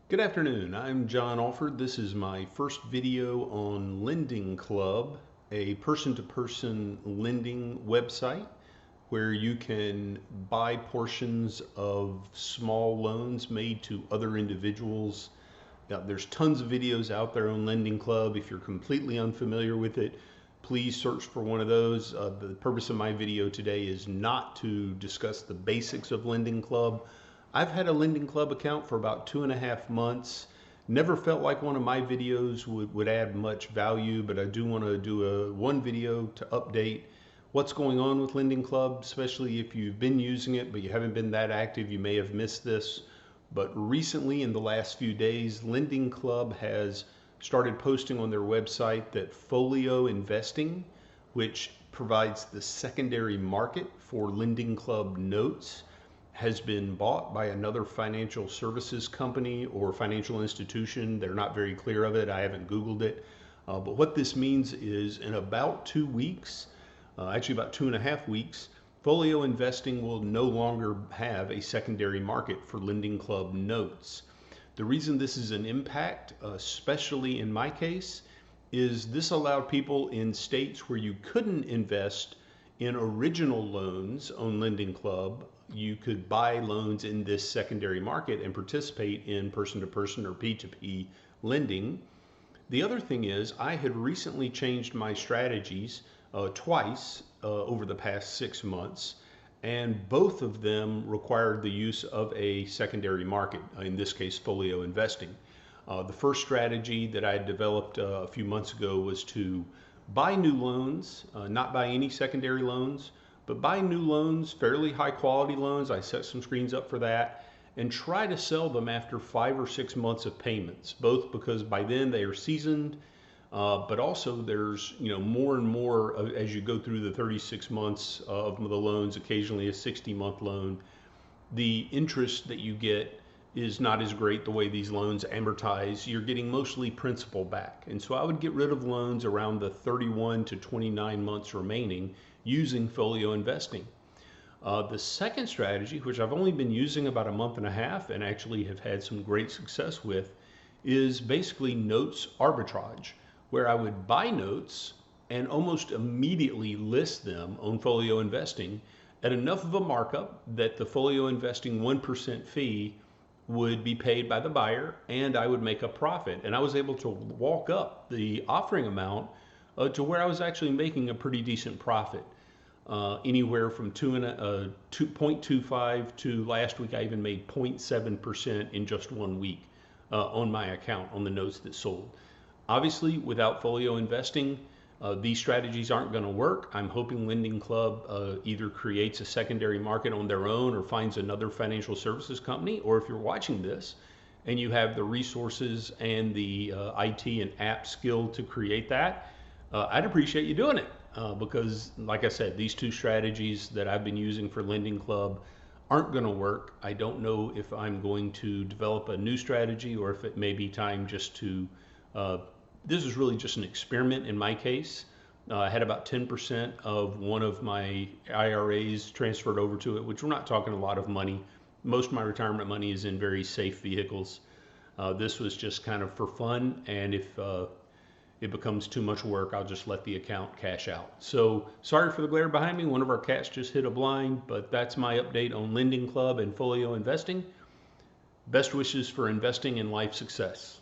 Good afternoon. I'm John Alford. This is my first video on Lending Club, a person-to-person lending website where you can buy portions of small loans made to other individuals. Now, there's tons of videos out there on Lending Club. If you're completely unfamiliar with it, please search for one of those. The purpose of my video today is not to discuss the basics of Lending Club. I've had a Lending Club account for about 2.5 months. Never felt like one of my videos would add much value, but I do want to do one video to update what's going on with Lending Club, especially if you've been using it but you haven't been that active. You may have missed this. But recently, in the last few days, Lending Club has started posting on their website that Folio Investing, which provides the secondary market for Lending Club notes, has been bought by another financial services company or financial institution. They're not very clear of it. I haven't Googled it. But what this means is in about 2 weeks, actually about 2.5 weeks, Folio Investing will no longer have a secondary market for Lending Club notes. The reason this is an impact, especially in my case, is this allowed people in states where you couldn't invest in original loans on Lending Club. You could buy loans in this secondary market and participate in person-to-person or P2P lending. The other thing is I had recently changed my strategies twice over the past 6 months, and both of them required the use of a secondary market, in this case, Folio Investing. The first strategy that I had developed a few months ago was to buy new loans, not buy any secondary loans, but buy new loans, fairly high quality loans. I set some screens up for that and try to sell them after 5 or 6 months of payments, both because by then they are seasoned, but also there's more and more as you go through the 36 months of the loans, occasionally a 60-month loan, the interest that you get is not as great the way these loans amortize. You're getting mostly principal back. And so I would get rid of loans around the 31 to 29 months remaining using Folio Investing. The second strategy, which I've only been using about a month and a half and actually have had some great success with, is basically notes arbitrage, where I would buy notes and almost immediately list them on Folio Investing at enough of a markup that the Folio Investing 1% fee would be paid by the buyer and I would make a profit. And I was able to walk up the offering amount to where I was actually making a pretty decent profit. Anywhere from 2.25 to last week I even made 0.7% in just 1 week on my account on the notes that sold. Obviously, without Folio Investing, these strategies aren't going to work. I'm hoping Lending Club either creates a secondary market on their own or finds another financial services company, or if you're watching this and you have the resources and the IT and app skill to create that, I'd appreciate you doing it because, like I said, these two strategies that I've been using for Lending Club aren't going to work. I don't know if I'm going to develop a new strategy or if it may be time just to this is really just an experiment in my case. I had about 10% of one of my IRAs transferred over to it, which we're not talking a lot of money. Most of my retirement money is in very safe vehicles. This was just kind of for fun, and if it becomes too much work, I'll just let the account cash out. So sorry for the glare behind me. One of our cats just hit a blind, but that's my update on Lending Club and Folio Investing. Best wishes for investing and life success.